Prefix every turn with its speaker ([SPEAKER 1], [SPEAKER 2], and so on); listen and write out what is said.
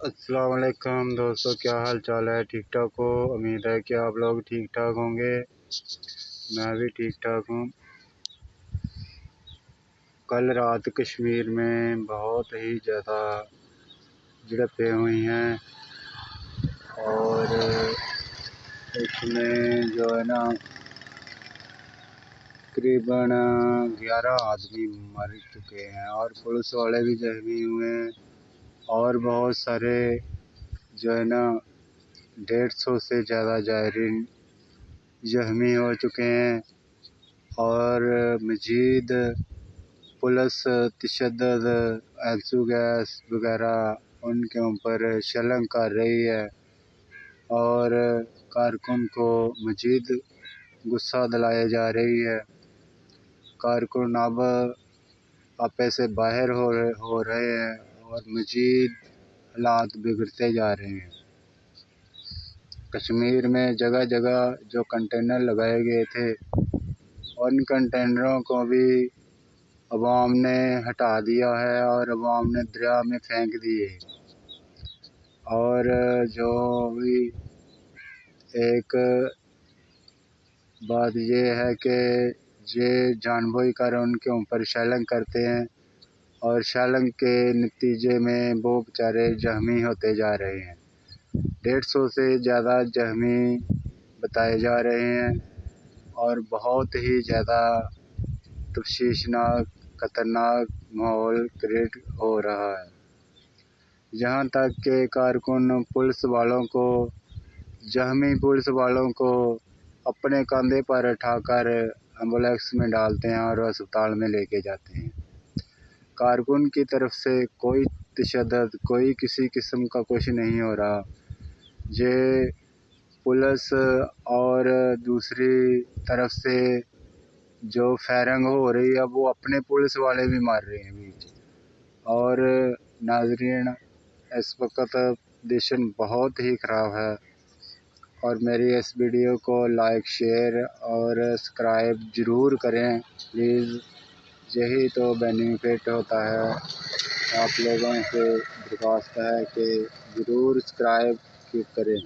[SPEAKER 1] السلام علیکم دوستو، کیا حال چال ہے؟ ٹھیک ٹھاک ہو؟ امید ہے کہ آپ لوگ ٹھیک ٹھاک ہوں گے۔ میں بھی ٹھیک ٹھاک ہوں۔ کل رات کشمیر میں بہت ہی زیادہ جھڑپیں ہوئی ہیں اور اس میں جو ہے نا تقریباً 11 آدمی مر چکے ہیں اور پولیس والے بھی زخمی ہوئے ہیں اور بہت سارے جو ہے نا 150 سے زیادہ زائرین زخمی ہو چکے ہیں اور مزید پولیس تشدد آنسو گیس وغیرہ ان کے اوپر شلنگ کر رہی ہے اور کارکن کو مزید غصہ دلائی جا رہی ہے۔ کارکن اب آپے سے باہر ہو رہے ہیں اور مزید حالات بگڑتے جا رہے ہیں۔ کشمیر میں جگہ جگہ جو کنٹینر لگائے گئے تھے ان کنٹینروں کو بھی عوام نے ہٹا دیا ہے اور عوام نے دریا میں پھینک دیے اور جو بھی ایک بات یہ ہے کہ یہ جان بوجھ کر ان کے اوپر شیلنگ کرتے ہیں اور شیلنگ کے نتیجے میں وہ بیچارے زخمی ہوتے جا رہے ہیں۔ 150 سے زیادہ زخمی بتائے جا رہے ہیں اور بہت ہی زیادہ تشویشناک خطرناک ماحول کریٹ ہو رہا ہے، یہاں تک کہ کارکن پولیس والوں کو زخمی پولیس والوں کو اپنے کندھے پر اٹھا کر ایمبولینس میں ڈالتے ہیں اور اسپتال میں لے کے جاتے ہیں۔ کارکن کی طرف سے کوئی تشدد کوئی کسی قسم کا کچھ نہیں ہو رہا۔ یہ پولیس اور دوسری طرف سے جو فائرنگ ہو رہی ہے وہ اپنے پولیس والے بھی مار رہے ہیں بیچ۔ اور ناظرین، اس وقت پوزیشن بہت ہی خراب ہے اور میری اس ویڈیو کو لائک شیئر اور سبسکرائب ضرور کریں پلیز، یہی تو بینیفٹ ہوتا ہے۔ آپ لوگوں سے درخواست ہے کہ ضرور سبسکرائب کریں۔